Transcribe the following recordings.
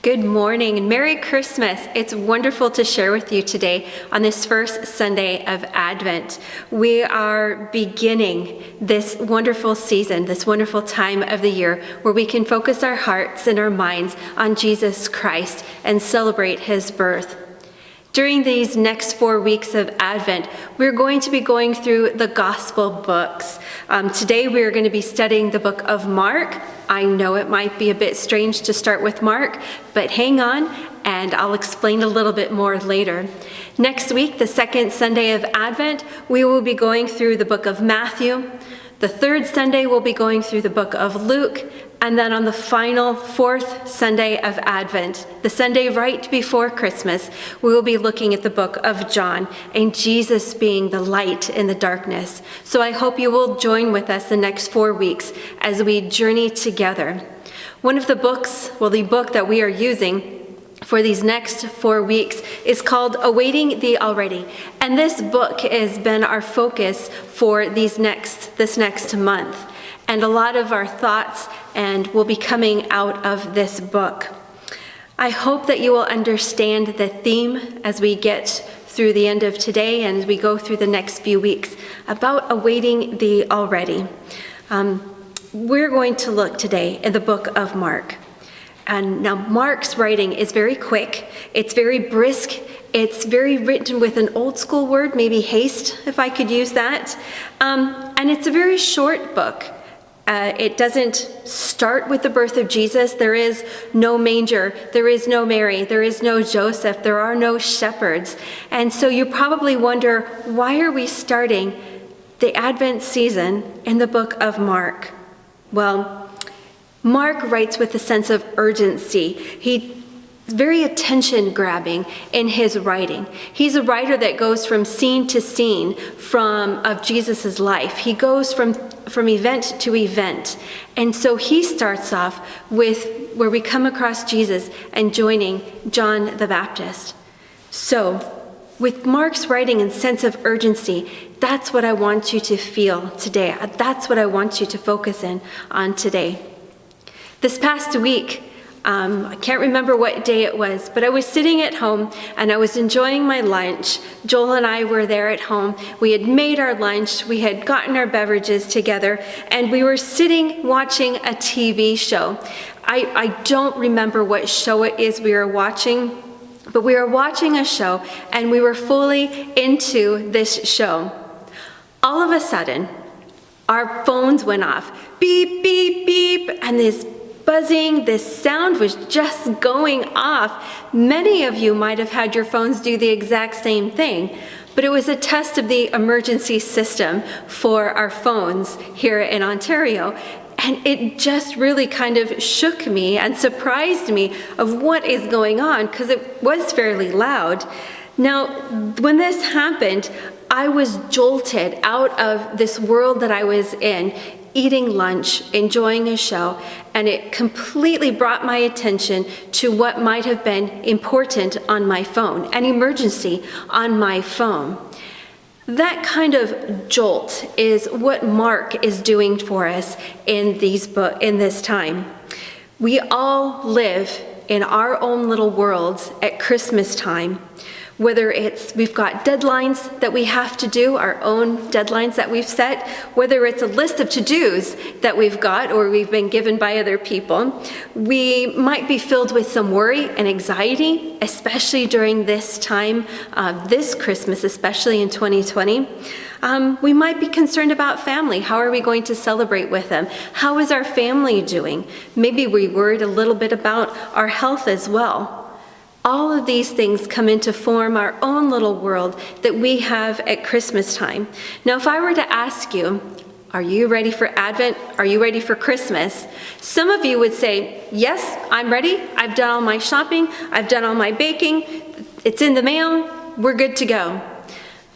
Good morning and Merry Christmas. It's wonderful to share with you today on this first Sunday of Advent. We are beginning this wonderful season, this wonderful time of the year where we can focus our hearts and our minds on Jesus Christ and celebrate his birth. During these next 4 weeks of Advent, we're going to be going through the Gospel books. Today we are going to be studying the book of Mark. I know it might be a bit strange to start with Mark, but hang on and I'll explain a little bit more later. Next week, the second Sunday of Advent, we will be going through the book of Matthew. The third Sunday, we'll be going through the book of Luke. And then on the final fourth Sunday of Advent, the Sunday right before Christmas, we will be looking at the book of John and Jesus being the light in the darkness. So I hope you will join with us the next 4 weeks as we journey together. One of the books, the book that we are using for these next 4 weeks is called Awaiting the Already. And this book has been our focus for this next month. And a lot of our thoughts will be coming out of this book. I hope that you will understand the theme as we get through the end of today and as we go through the next few weeks about awaiting the already. We're going to look today in the book of Mark. And now Mark's writing is very quick, it's very brisk, it's very written with an old school word, maybe haste, if I could use that. And it's a very short book. It doesn't start with the birth of Jesus. There is no manger, there is no Mary, there is no Joseph, there are no shepherds. And so you probably wonder, why are we starting the Advent season in the book of Mark? Well, Mark writes with a sense of urgency. He's very attention-grabbing in his writing. He's a writer that goes from scene to scene of Jesus' life. He goes from event to event. And so he starts off with where we come across Jesus and joining John the Baptist. So with Mark's writing and sense of urgency, that's what I want you to feel today. That's what I want you to focus in on today. This past week, I can't remember what day it was, but I was sitting at home and I was enjoying my lunch. Joel and I were there at home. We had made our lunch, we had gotten our beverages together, and we were sitting watching a TV show. I don't remember what show it is we were watching, but we were watching a show and we were fully into this show. All of a sudden, our phones went off. Beep, beep, beep, and this buzzing, this sound was just going off. Many of you might have had your phones do the exact same thing, but it was a test of the emergency system for our phones here in Ontario. And it just really kind of shook me and surprised me of what is going on, because it was fairly loud. Now, when this happened, I was jolted out of this world that I was in, eating lunch, enjoying a show, and it completely brought my attention to what might have been important on my phone, an emergency on my phone. That kind of jolt is what Mark is doing for us in this time. We all live in our own little worlds at Christmas time. Whether we've got deadlines that we have to do, our own deadlines that we've set, whether it's a list of to-dos that we've got or we've been given by other people, we might be filled with some worry and anxiety, especially during this time, this Christmas, especially in 2020. We might be concerned about family. How are we going to celebrate with them? How is our family doing? Maybe we're worried a little bit about our health as well. All of these things come into form our own little world that we have at Christmas time. Now, if I were to ask you, are you ready for Advent? Are you ready for Christmas? Some of you would say, yes, I'm ready. I've done all my shopping. I've done all my baking. It's in the mail. We're good to go.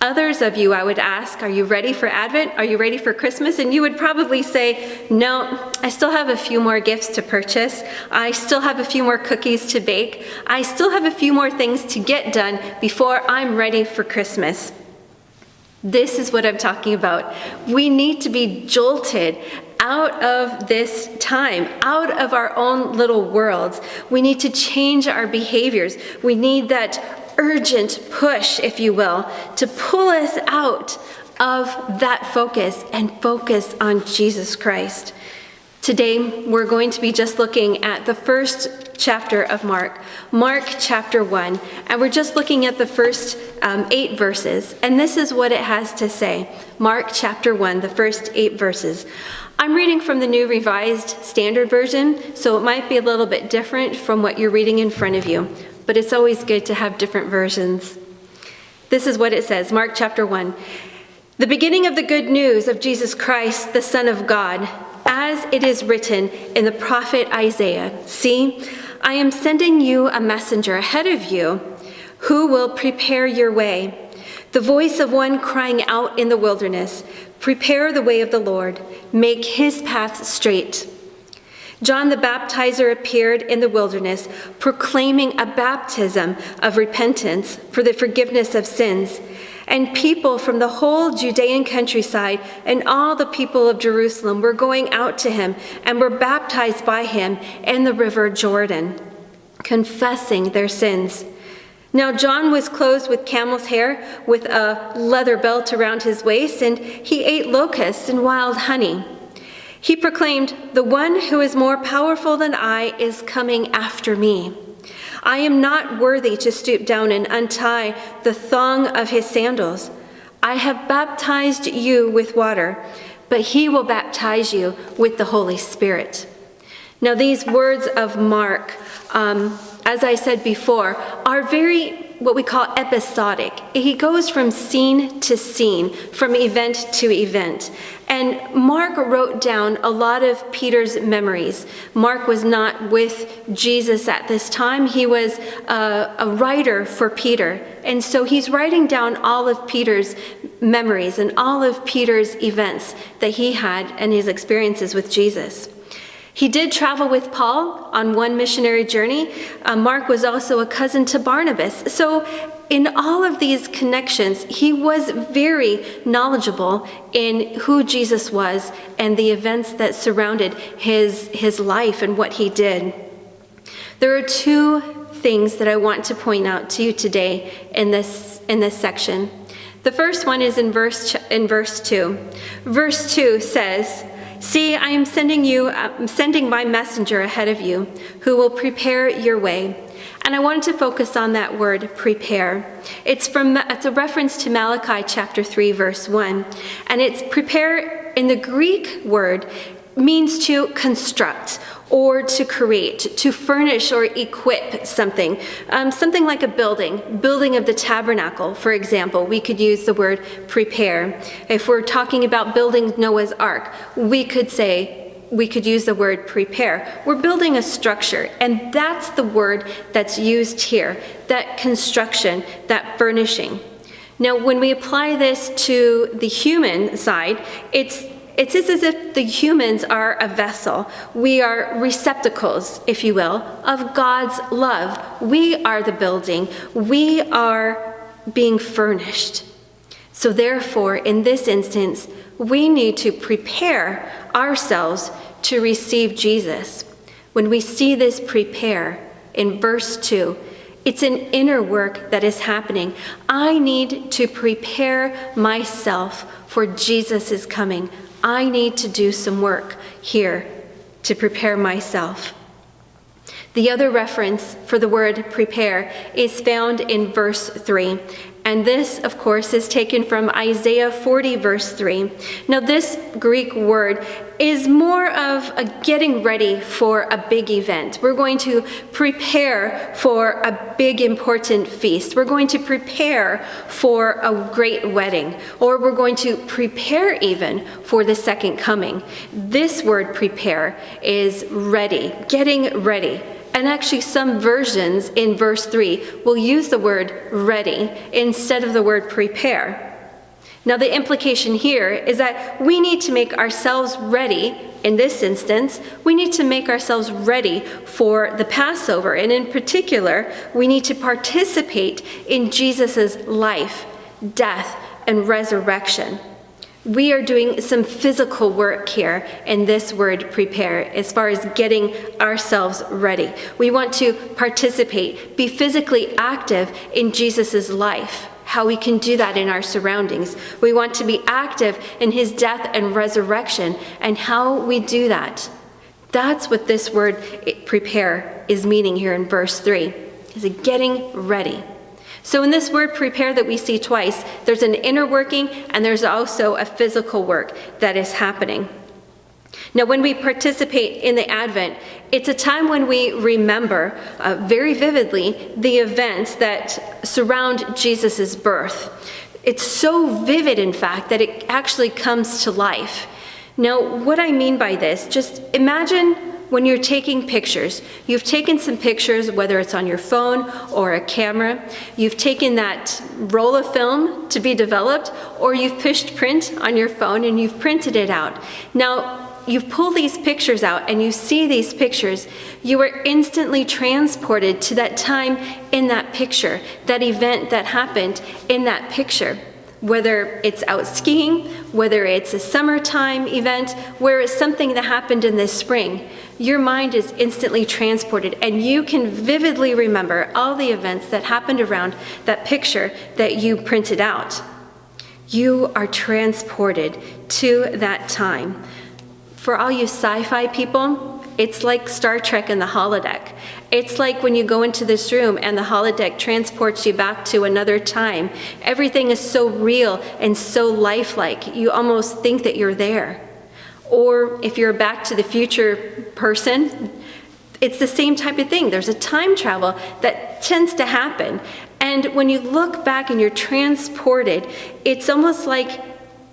Others of you, I would ask, are you ready for Advent? Are you ready for Christmas? And you would probably say, no, I still have a few more gifts to purchase. I still have a few more cookies to bake. I still have a few more things to get done before I'm ready for Christmas. This is what I'm talking about. We need to be jolted out of this time, out of our own little worlds. We need to change our behaviors. We need that urgent push, if you will, to pull us out of that focus and focus on Jesus Christ. Today, we're going to be just looking at the first chapter of Mark chapter 1, and we're just looking at the first 8 verses, and this is what it has to say. Mark chapter 1, the first 8 verses. I'm reading from the New Revised Standard Version, so it might be a little bit different from what you're reading in front of you, but it's always good to have different versions. This is what it says, Mark chapter 1. The beginning of the good news of Jesus Christ, the Son of God, as it is written in the prophet Isaiah, "See, I am sending you a messenger ahead of you who will prepare your way. The voice of one crying out in the wilderness, prepare the way of the Lord, make his path straight." John the Baptizer appeared in the wilderness, proclaiming a baptism of repentance for the forgiveness of sins. And people from the whole Judean countryside and all the people of Jerusalem were going out to him and were baptized by him in the river Jordan, confessing their sins. Now John was clothed with camel's hair, with a leather belt around his waist, and he ate locusts and wild honey. He proclaimed, "The one who is more powerful than I is coming after me. I am not worthy to stoop down and untie the thong of his sandals. I have baptized you with water, but he will baptize you with the Holy Spirit." Now these words of Mark, as I said before, are very what we call episodic. He goes from scene to scene, from event to event. And Mark wrote down a lot of Peter's memories. Mark was not with Jesus at this time. He was a writer for Peter. And so he's writing down all of Peter's memories and all of Peter's events that he had and his experiences with Jesus. He did travel with Paul on one missionary journey. Mark was also a cousin to Barnabas. So in all of these connections, he was very knowledgeable in who Jesus was and the events that surrounded his life and what he did. There are 2 things that I want to point out to you today in this section. The first one is in verse 2. Verse 2 says, "See, I am sending my messenger ahead of you, who will prepare your way." And I wanted to focus on that word, prepare. It's a reference to Malachi chapter 3, verse 1. And it's prepare in the Greek word means to construct or to create, to furnish or equip something. Something like a building of the tabernacle, for example, we could use the word prepare. If we're talking about building Noah's Ark, we could use the word prepare. We're building a structure, and that's the word that's used here, that construction, that furnishing. Now, when we apply this to the human side, it's as if the humans are a vessel. We are receptacles, if you will, of God's love. We are the building. We are being furnished. So therefore, in this instance, we need to prepare ourselves to receive Jesus. When we see this prepare in verse 2, it's an inner work that is happening. I need to prepare myself for Jesus' coming. I need to do some work here to prepare myself. The other reference for the word prepare is found in verse 3. And this, of course, is taken from Isaiah 40, verse 3. Now, this Greek word is more of a getting ready for a big event. We're going to prepare for a big, important feast. We're going to prepare for a great wedding, or we're going to prepare even for the second coming. This word prepare is ready, getting ready. And actually, some versions in verse 3 will use the word ready instead of the word prepare. Now, the implication here is that we need to make ourselves ready. In this instance, we need to make ourselves ready for the Passover. And in particular, we need to participate in Jesus' life, death, and resurrection. We are doing some physical work here in this word prepare, as far as getting ourselves ready. We want to participate, be physically active in Jesus' life, how we can do that in our surroundings. We want to be active in his death and resurrection, and how we do that. That's what this word prepare is meaning here in verse 3, is getting ready. So in this word prepare that we see twice, there's an inner working and there's also a physical work that is happening. Now, when we participate in the Advent, it's a time when we remember very vividly the events that surround Jesus' birth. It's so vivid, in fact, that it actually comes to life. Now, what I mean by this, just imagine when you're taking pictures. You've taken some pictures, whether it's on your phone or a camera. You've taken that roll of film to be developed, or you've pushed print on your phone and you've printed it out. Now, you pull these pictures out and you see these pictures, you are instantly transported to that time in that picture, that event that happened in that picture. Whether it's out skiing, whether it's a summertime event, where it's something that happened in the spring, your mind is instantly transported and you can vividly remember all the events that happened around that picture that you printed out. You are transported to that time. For all you sci-fi people, it's like Star Trek and the holodeck. It's like when you go into this room and the holodeck transports you back to another time. Everything is so real and so lifelike, you almost think that you're there. Or if you're a Back to the Future person, it's the same type of thing. There's a time travel that tends to happen. And when you look back and you're transported, it's almost like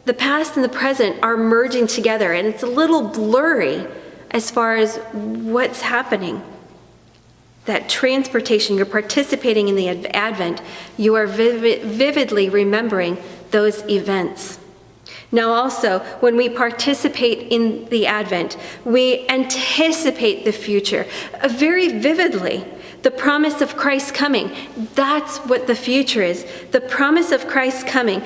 the past and the present are merging together, and it's a little blurry as far as what's happening. That transportation, you're participating in the Advent, you are vividly remembering those events. Now also, when we participate in the Advent, we anticipate the future very vividly. The promise of Christ coming, that's what the future is. The promise of Christ coming.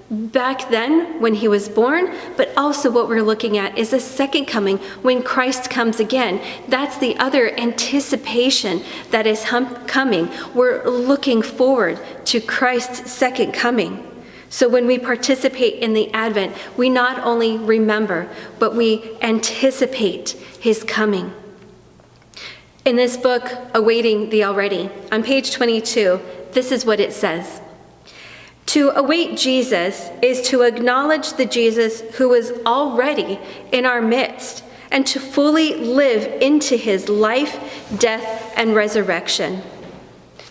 Back then, when he was born, but also what we're looking at is a second coming when Christ comes again. That's the other anticipation that is coming. We're looking forward to Christ's second coming. So when we participate in the Advent, we not only remember, but we anticipate his coming. In this book, Awaiting the Already, on page 22, this is what it says. To await Jesus is to acknowledge the Jesus who is already in our midst and to fully live into his life, death, and resurrection.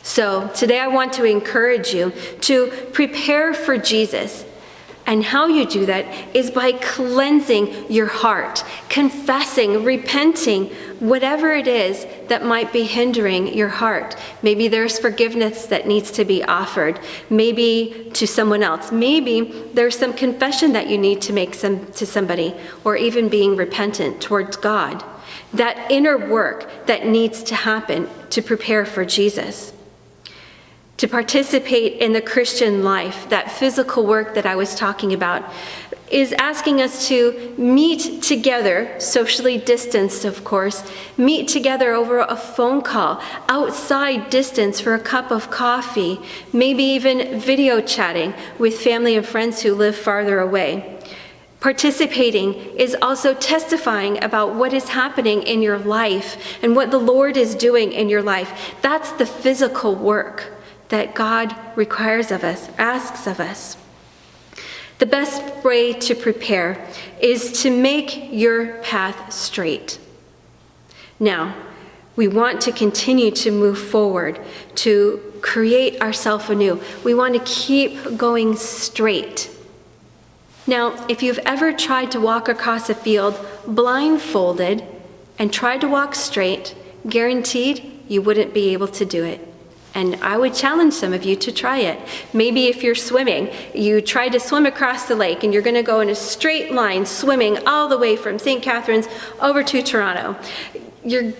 So today I want to encourage you to prepare for Jesus. And how you do that is by cleansing your heart, confessing, repenting, whatever it is that might be hindering your heart. Maybe there's forgiveness that needs to be offered, maybe to someone else. Maybe there's some confession that you need to make to somebody, or even being repentant towards God. That inner work that needs to happen to prepare for Jesus. To participate in the Christian life, that physical work that I was talking about, is asking us to meet together, socially distanced, of course, meet together over a phone call, outside distance for a cup of coffee, maybe even video chatting with family and friends who live farther away. Participating is also testifying about what is happening in your life and what the Lord is doing in your life. That's the physical work that God requires of us, asks of us. The best way to prepare is to make your path straight. Now, we want to continue to move forward, to create ourselves anew. We want to keep going straight. Now, if you've ever tried to walk across a field blindfolded and tried to walk straight, guaranteed you wouldn't be able to do it. And I would challenge some of you to try it. Maybe if you're swimming, you try to swim across the lake and you're going to go in a straight line swimming all the way from St. Catharines over to Toronto. Your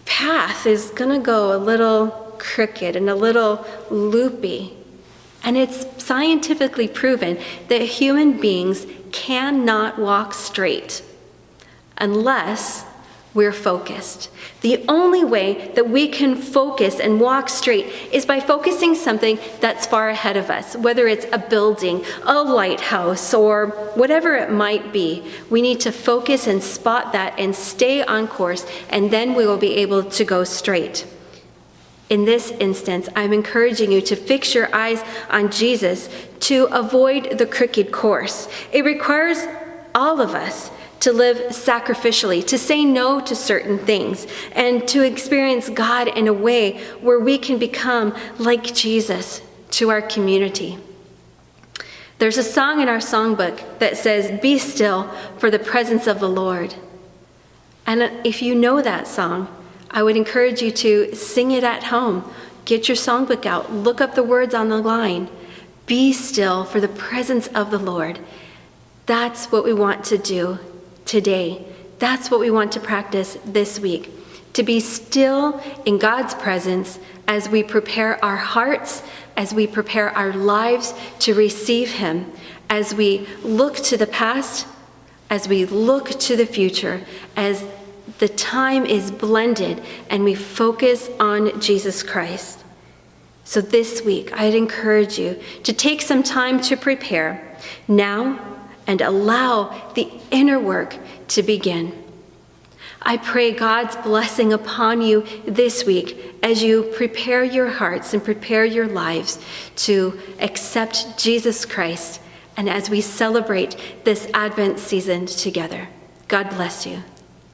path is going to go a little crooked and a little loopy. And it's scientifically proven that human beings cannot walk straight unless we're focused. The only way that we can focus and walk straight is by focusing something that's far ahead of us, whether it's a building, a lighthouse, or whatever it might be. We need to focus and spot that and stay on course, and then we will be able to go straight. In this instance, I'm encouraging you to fix your eyes on Jesus to avoid the crooked course. It requires all of us to live sacrificially, to say no to certain things, and to experience God in a way where we can become like Jesus to our community. There's a song in our songbook that says, "Be still for the presence of the Lord." And if you know that song, I would encourage you to sing it at home. Get your songbook out, look up the words on the line. Be still for the presence of the Lord. That's what we want to do today. That's what we want to practice this week. To be still in God's presence as we prepare our hearts, as we prepare our lives to receive Him, as we look to the past, as we look to the future, as the time is blended and we focus on Jesus Christ. So this week, I'd encourage you to take some time to prepare now and allow the inner work to begin. I pray God's blessing upon you this week as you prepare your hearts and prepare your lives to accept Jesus Christ, and as we celebrate this Advent season together. God bless you.